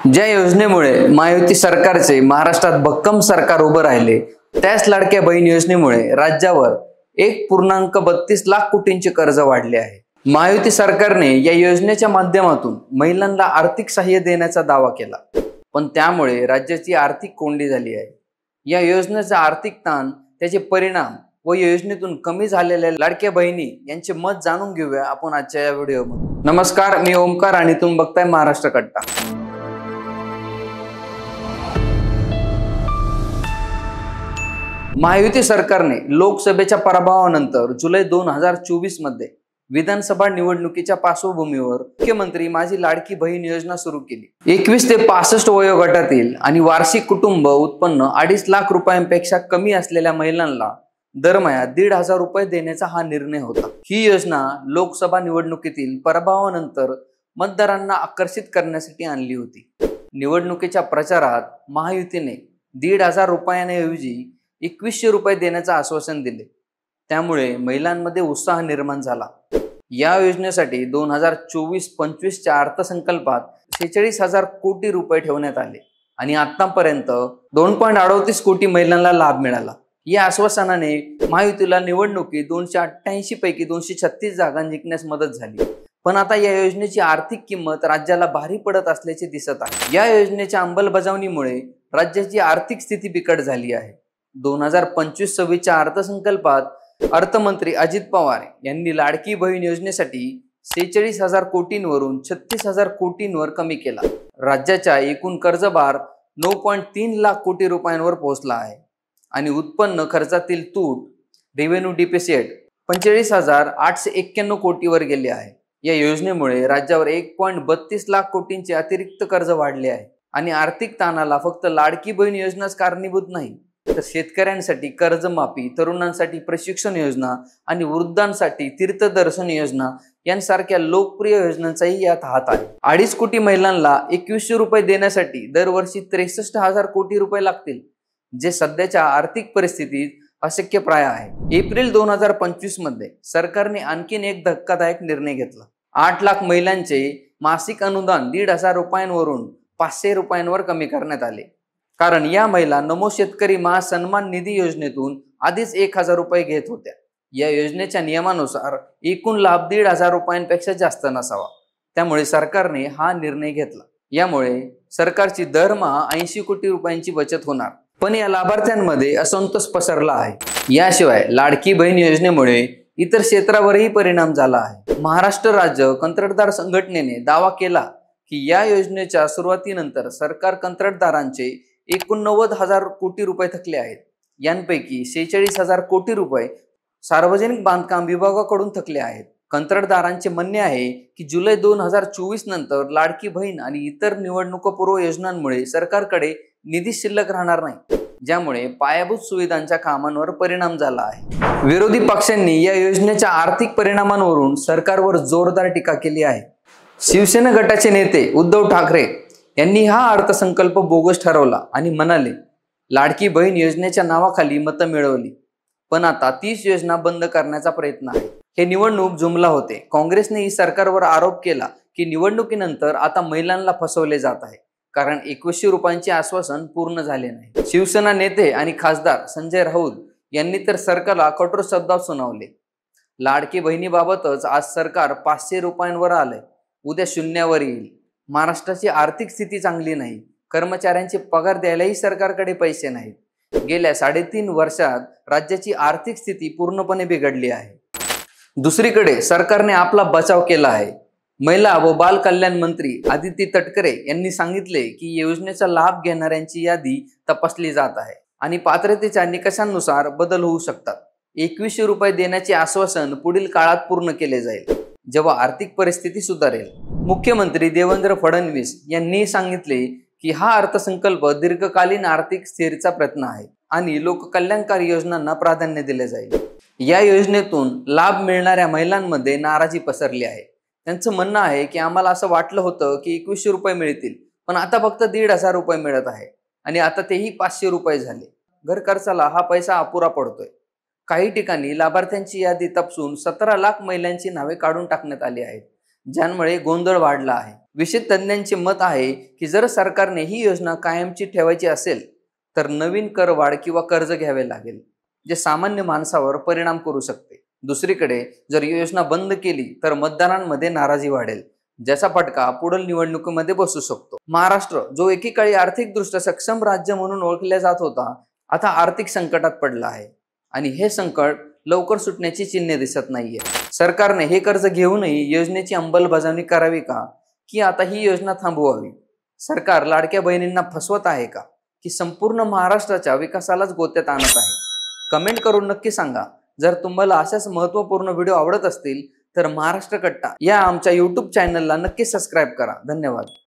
ज्या योजनेमुळे महायुती सरकारचे महाराष्ट्रात भक्कम सरकार उभं राहिले, त्याच लाडक्या बहीण योजनेमुळे राज्यावर 1.32 लाख कोटींचे कर्ज वाढले आहे। महायुती सरकारने या योजनेच्या माध्यमातून महिलांना आर्थिक सहाय्य देण्याचा दावा केला, पण त्यामुळे राज्याची आर्थिक कोंडी झाली आहे। या योजनेचा आर्थिक ताण, त्याचे परिणाम व योजनेतून कमी झालेल्या लाडक्या बहिणी यांचे मत जाणून घेऊया आपण आजच्या या व्हिडिओमध्ये। नमस्कार, मी ओमकार आणि तुम्ही बघताय महाराष्ट्र कट्टा। महायुती सरकारने लोकसभेच्या पराभवानंतर जुलै 2024 मध्ये विधानसभा निवडणुकीच्या पार्श्वभूमीवर मुख्यमंत्री माझी लाडकी बहीण योजना सुरू केली। 21 ते 65 वयोगटातील आणि वार्षिक कुटुंब उत्पन्न 2.5 लाख रुपयांपेक्षा कमी असलेल्या महिलांना दरमहा 1,500 रुपये देण्याचा हा निर्णय होता। ही योजना लोकसभा निवडणुकीतील पराभवानंतर मतदारांना आकर्षित करण्यासाठी आणली होती। निवडणुकीच्या प्रचारात महायुतीने 1,500 रुपयांऐवजी 2100 रुपये देण्याचं आश्वासन दिले, त्यामुळे महिलांमध्ये उत्साह निर्माण झाला। या योजनेसाठी 2024-25 च्या अर्थसंकल्पात 46,000 कोटी रुपये ठेवण्यात आले आणि आतापर्यंत 2.38 कोटी महिलांना लाभ मिळाला। या आश्वासनाने महायुतीला निवडणुकीत 288 पैकी 236 जागा जिंकण्यास मदत झाली, पण आता या योजनेची आर्थिक किंमत राज्याला भारी पडत असल्याचे दिसत आहे। या योजनेच्या अंमलबजावणीमुळे राज्याची आर्थिक स्थिती बिकट झाली आहे। 2025-26 च्या अर्थसंकल्पात अर्थमंत्री अजित पवार यांनी लाडकी बहीण योजनेसाठी 46,000 कोटींवरून 36,000 कोटींवर कमी केला। राज्याच्या एकूण कर्जभार 9.3 लाख कोटी रुपयांवर पोहोचला आहे आणि उत्पन्न खर्चातील तूट रेव्हेन्यू डिफिसिट 45,891 कोटीवर गेले आहे। या योजनेमुळे राज्यावर 1.32 लाख कोटींचे अतिरिक्त कर्ज वाढले आहे आणि आर्थिक ताणाला फक्त लाडकी बहीण योजनाच कारणीभूत नाही, तर शेतकऱ्यांसाठी कर्जमाफी, तरुणांसाठी प्रशिक्षण योजना आणि वृद्धांसाठी तीर्थदर्शन योजना यांसारख्या लोकप्रिय योजनांचाही यात हात आहे। 2.5 कोटी महिलांना 2100 रुपये देण्यासाठी दरवर्षी 63,000 कोटी रुपये लागतील, जे सध्याच्या आर्थिक परिस्थितीत अशक्यप्राय आहे। एप्रिल 2025 मध्ये सरकारने आणखीन एक धक्कादायक निर्णय घेतला। 8 लाख महिलांचे मासिक अनुदान 1,500 रुपयांवरून 500 रुपयांवर कमी करण्यात आले, कारण या महिला नमो शेतकरी महासन्मान निधी योजनेतून आधीच 1,000 रुपये घेत होत्या। या योजनेच्या नियमानुसार एकूण लाभ 1,500 रुपयांपेक्षा जास्त नसावा, त्यामुळे सरकारने हा निर्णय घेतला। यामुळे सरकारची दरमहा 80 कोटी रुपयांची बचत होणार, पण या लाभार्थ्यांमध्ये असंतोष पसरला आहे। याशिवाय लाडकी बहीण योजनेमुळे इतर क्षेत्रावरही परिणाम झाला आहे। महाराष्ट्र राज्य कंत्राटदार संघटनेने दावा केला की या योजनेच्या सुरुवातीनंतर सरकार कंत्राटदारांचे 89,000 कोटी रुपये थकले आहेत। यांपैकी 46,000 कोटी रुपये सार्वजनिक बांधकाम विभागाकडून थकले आहेत। कंत्राटदारांचे म्हणणे आहे की जुलै 2024 नंतर लाडकी बहीण आणि इतर निवडणुकपूर्व योजनांमुळे सरकारकडे निधी शिल्लक राहणार नाही, ज्यामुळे पायाभूत सुविधांच्या कामांवर परिणाम झाला आहे। विरोधी पक्षांनी या योजनेच्या आर्थिक परिणामांवरून सरकारवर जोरदार टीका केली आहे। शिवसेना गटाचे नेते उद्धव ठाकरे यांनी हा अर्थसंकल्प बोगस ठरवला आणि म्हणाले, लाडकी बहीण योजनेच्या नावाखाली मतं मिळवली, पण आता तीच योजना बंद करण्याचा प्रयत्न आहे। हे निवडणूक जुमला होते। काँग्रेसने सरकारवर आरोप केला की निवडणुकीनंतर आता महिलांना फसवले जात आहे, कारण 2100 रुपयांचे आश्वासन पूर्ण झाले नाही। शिवसेना नेते आणि खासदार संजय राऊत यांनी तर सरकारला कठोर शब्दात सुनावले। लाडकी बहिणीबाबतच आज सरकार 500 रुपयांवर आलंय, उद्या शून्यावर येईल। महाराष्ट्राची आर्थिक स्थिती चांगली नाही, कर्मचाऱ्यांचे पगार द्यायलाही सरकारकडे पैसे नाहीत। गेल्या 3.5 वर्षात राज्याची आर्थिक स्थिती पूर्णपणे बिघडली आहे। दुसरीकडे सरकारने आपला बचाव केला आहे। महिला व बाल कल्याण मंत्री आदिती तटकरे यांनी सांगितले की योजनेचा लाभ घेणाऱ्यांची यादी तपासली जात आहे आणि पात्रतेच्या निकषांनुसार बदल होऊ शकतात। 2100 रुपये देण्याचे आश्वासन पुढील काळात पूर्ण केले जाईल, जेव्हा आर्थिक परिस्थिती सुधारेल। मुख्यमंत्री देवेंद्र फडणवीस यांनी सांगितले की हा अर्थसंकल्प दीर्घकालीन आर्थिक स्थिरतेचा प्रयत्न आहे आणि लोककल्याणकारी योजनांना प्राधान्य दिले जाईल। या योजनेतून लाभ मिळणाऱ्या महिलांमध्ये नाराजी पसरली आहे। त्यांचं म्हणणं आहे की आम्हाला असं वाटलं होतं की 2100 रुपये मिळतील, पण आता फक्त 1,500 रुपये मिळत आहे आणि आता तेही 500 रुपये झाले। घर खर्चाला हा पैसा अपुरा पडतोय। काही ठिकाणी लाभार्थ्यांची यादी तपासून 17 लाख महिलांची नावे काढून टाकण्यात आली आहेत, ज्यामुळे गोंधळ वाढला आहे। विशेष तज्ज्ञांचे मत आहे की जर सरकारने ही योजना कायमची ठेवायची असेल तर नवीन करवाढ किंवा कर्ज घ्यावे लागेल, जे सामान्य माणसावर परिणाम करू शकते. दुसरीकडे जर ही योजना बंद केली तर मतदारांमध्ये नाराजी वाढेल, ज्याचा फटका पुढील निवडणुकीमध्ये बसू शकतो. महाराष्ट्र, जो एकेकाळी आर्थिकदृष्ट्या सक्षम राज्य म्हणून ओळखला जात होता, आता आर्थिक संकटात पडला आहे आणि हे संकट लवकर सुटण्याची चिन्हे दिसत नाहीये. सरकारने हे कर्ज घेऊनही योजनेची अंमलबजावणी करावी का, की आता ही योजना थांबवावी? सरकार लाडक्या बहिणींना फसवत आहे का, की संपूर्ण महाराष्ट्राच्या विकासालाच गोत्यात आणत आहे? कमेंट करून नक्की सांगा. जर तुम्हाला अशाच महत्त्वपूर्ण व्हिडिओ आवडत असतील तर महाराष्ट्र कट्टा या आमच्या YouTube चॅनलला नक्की सबस्क्राईब करा. धन्यवाद.